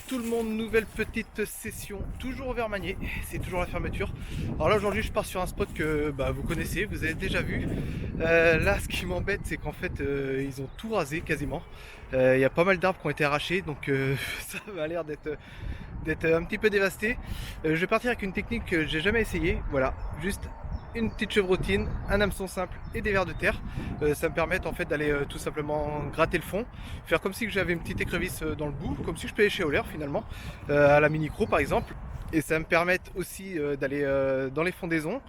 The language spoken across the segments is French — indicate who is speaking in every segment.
Speaker 1: tout le monde, nouvelle petite session, toujours au Vermanier, c'est toujours la fermeture. Alors là aujourd'hui je pars sur un spot que vous connaissez, vous avez déjà vu. Là ce qui m'embête c'est qu'en fait ils ont tout rasé quasiment. Il y a pas mal d'arbres qui ont été arrachés donc ça a l'air d'être un petit peu dévasté. Je vais partir avec une technique que j'ai jamais essayé, voilà, juste une petite chevrotine, un hameçon simple et des vers de terre. Ça me permet en fait d'aller tout simplement gratter le fond, faire comme si j'avais une petite écrevisse dans le bout, comme si je pêchais au leurre finalement, à la mini-cro par exemple. Et ça me permet aussi d'aller dans les fondaisons,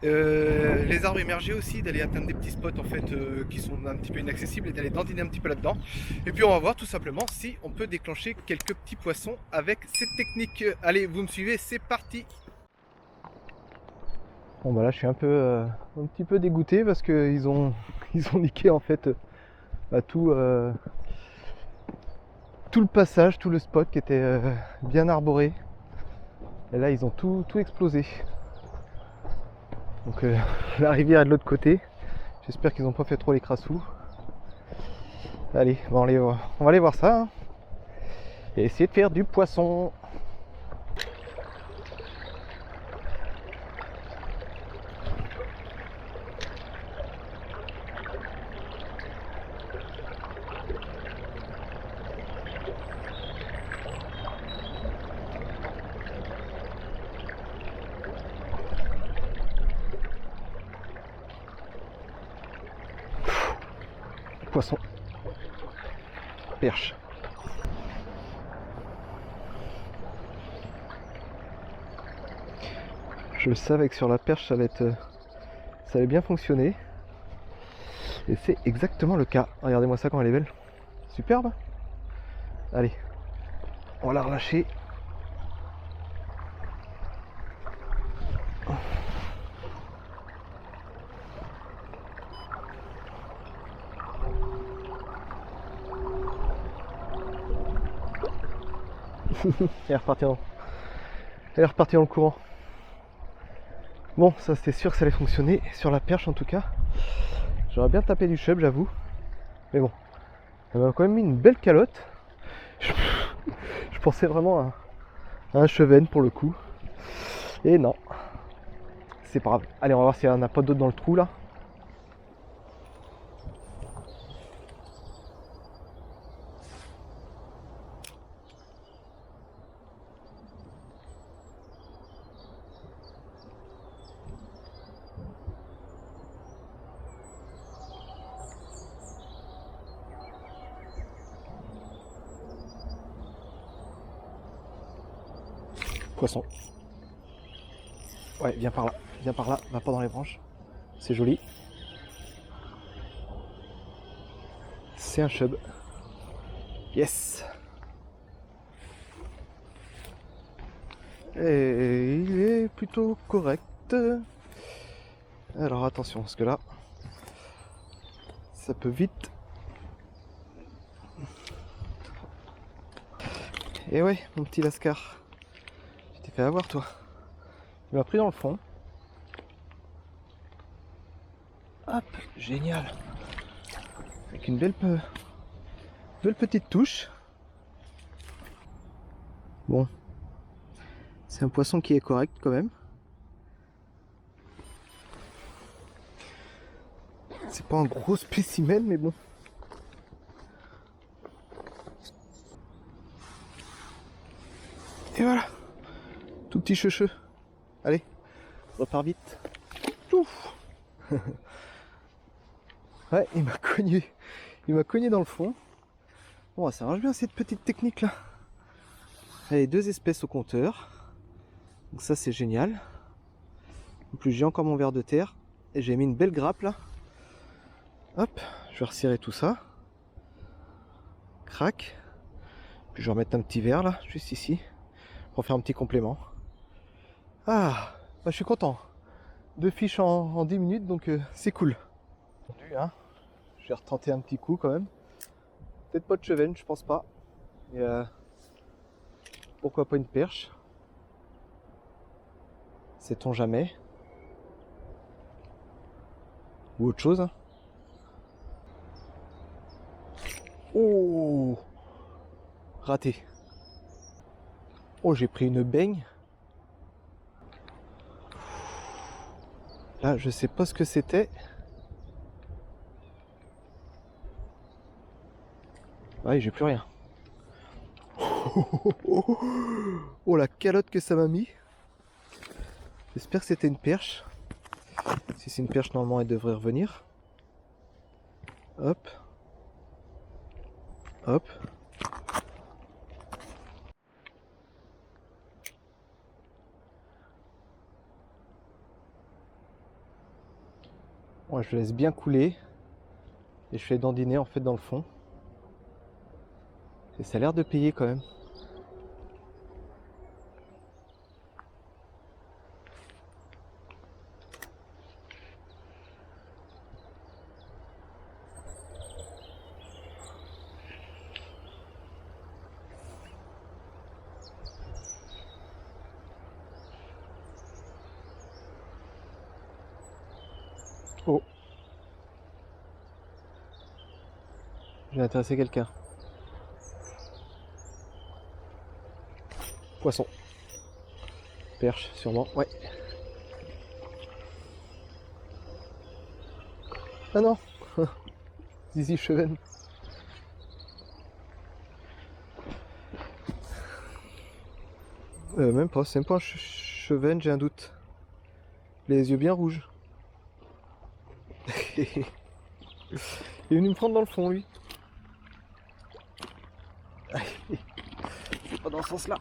Speaker 1: les arbres émergés aussi, d'aller atteindre des petits spots en fait qui sont un petit peu inaccessibles et d'aller dandiner un petit peu là-dedans. Et puis on va voir tout simplement si on peut déclencher quelques petits poissons avec cette technique. Allez, vous me suivez, c'est parti. Bon bah là je suis un petit peu dégoûté parce qu'ils ont ils ont niqué en fait tout le passage, tout le spot qui était bien arboré. Et là ils ont tout explosé. Donc la rivière est de l'autre côté. J'espère qu'ils n'ont pas fait trop les crassous. Allez, on va aller voir ça, hein, et essayer de faire du poisson. Poisson, perche. Je savais que sur la perche ça allait bien fonctionner. Et c'est exactement le cas. Regardez-moi ça quand elle est belle. Superbe. Allez, on va la relâcher. Elle est repartie dans le courant. Bon, ça c'était sûr que ça allait fonctionner. Sur la perche en tout cas. J'aurais bien tapé du chub, j'avoue. Mais bon, elle m'a quand même mis une belle calotte. Je pensais vraiment à un chevenne pour le coup. Et non. C'est pas grave. Allez, on va voir s'il n'y en a pas d'autres dans le trou là. Poisson. Ouais, viens par là, va pas dans les branches. C'est joli. C'est un chub. Yes. Et il est plutôt correct. Alors attention, parce que là, ça peut vite. Et ouais, mon petit lascar. Tu t'es fait avoir toi. Il m'a pris dans le fond. Hop, génial. Avec une belle petite touche. Bon, c'est un poisson qui est correct quand même. C'est pas un gros spécimen, mais bon. Et voilà, tout petit cheveu. Allez, repars vite. Ouf. Ouais, il m'a cogné dans le fond. Bon, ça marche bien cette petite technique là. Allez, 2 espèces au compteur. Donc ça c'est génial. En plus j'ai encore mon ver de terre. Et j'ai mis une belle grappe là. Hop, je vais resserrer tout ça. Crac. Puis je vais remettre un petit verre là, juste ici. Pour faire un petit complément. Ah, bah, je suis content. 2 fiches en 10 minutes, donc c'est cool. Je vais retenter un petit coup quand même. Peut-être pas de chevenne, je pense pas. Et pourquoi pas une perche? Sait-on jamais? Ou autre chose. Oh, raté. Oh, j'ai pris une baigne. Là, je sais pas ce que c'était. Ouais, j'ai plus rien. Oh, la calotte que ça m'a mis. J'espère que c'était une perche. Si c'est une perche, normalement, elle devrait revenir. Hop. Hop. Ouais, je laisse bien couler. Et je fais dandiner en fait dans le fond. Et ça a l'air de payer quand même. Oh. J'ai intéressé quelqu'un. Poisson. Perche, sûrement. Ouais. Ah non. Zizi Cheven. Même pas, c'est même pas un Cheven, j'ai un doute. Les yeux bien rouges. Il est venu me prendre dans le fond, lui. Pas dans ce sens-là.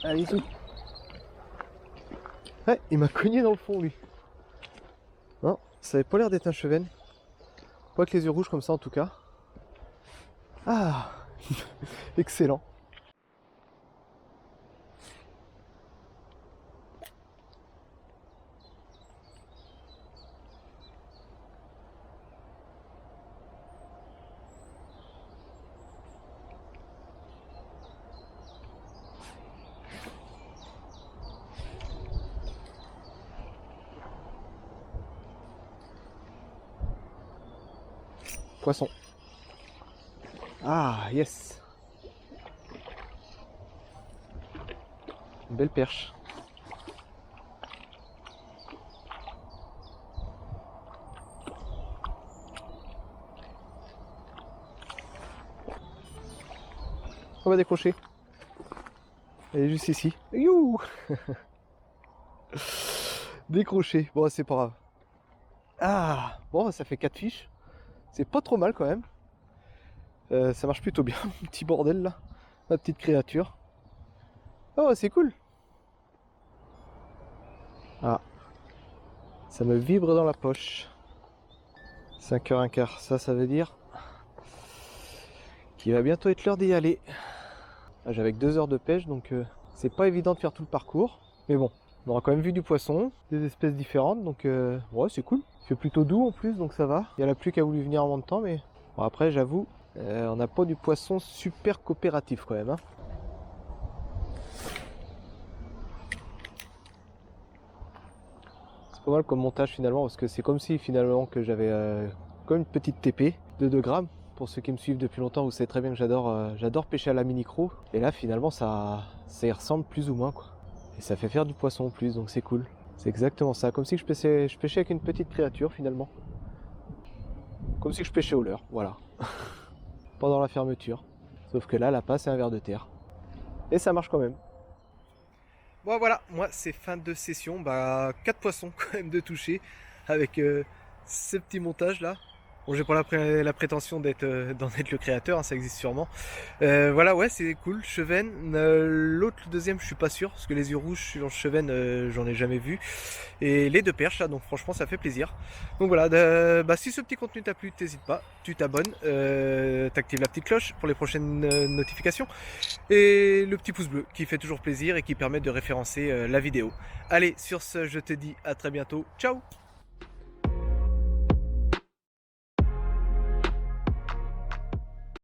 Speaker 1: Allez-y. Ouais, il m'a cogné dans le fond, lui. Non, ça avait pas l'air d'être un Cheven. Pas avec les yeux rouges comme ça, en tout cas. Ah. Excellent. Poisson. Ah, yes. Une belle perche. On va décrocher. Elle est juste ici. You. Décroché. Bon, c'est pas grave. Ah, bon, ça fait 4 fiches. C'est pas trop mal quand même. Ça marche plutôt bien, mon petit bordel là. Ma petite créature. Oh, c'est cool. Ah, ça me vibre dans la poche. 5h15, ça veut dire qu'il va bientôt être l'heure d'y aller. Ah, j'avais que 2 heures de pêche, donc c'est pas évident de faire tout le parcours. Mais bon, on aura quand même vu du poisson, des espèces différentes, donc ouais, c'est cool. Il fait plutôt doux en plus, donc ça va. Il y a la pluie qui a voulu venir en même temps, mais bon, après, j'avoue, on n'a pas du poisson super coopératif quand même. Hein. C'est pas mal comme montage finalement, parce que c'est comme si finalement que j'avais comme une petite TP de 2 grammes. Pour ceux qui me suivent depuis longtemps, vous savez très bien que j'adore pêcher à la mini-cro. Et là, finalement, ça y ressemble plus ou moins, quoi. Et ça fait faire du poisson en plus, donc c'est cool. C'est exactement ça, comme si je pêchais avec une petite créature, finalement. Comme si je pêchais au leurre, voilà. Pendant la fermeture. Sauf que là, la passe c'est un ver de terre. Et ça marche quand même. Bon voilà, moi c'est fin de session, 4 poissons quand même de toucher avec ce petit montage là. Bon, j'ai pas la prétention d'en être le créateur, hein, ça existe sûrement. Voilà, ouais, c'est cool. Cheven, l'autre, le deuxième, je suis pas sûr, parce que les yeux rouges sur le Cheven, j'en ai jamais vu. Et les 2 perches là, donc franchement, ça fait plaisir. Donc voilà, si ce petit contenu t'a plu, t'hésites pas, tu t'abonnes, t'actives la petite cloche pour les prochaines notifications. Et le petit pouce bleu qui fait toujours plaisir et qui permet de référencer la vidéo. Allez, sur ce, je te dis à très bientôt. Ciao!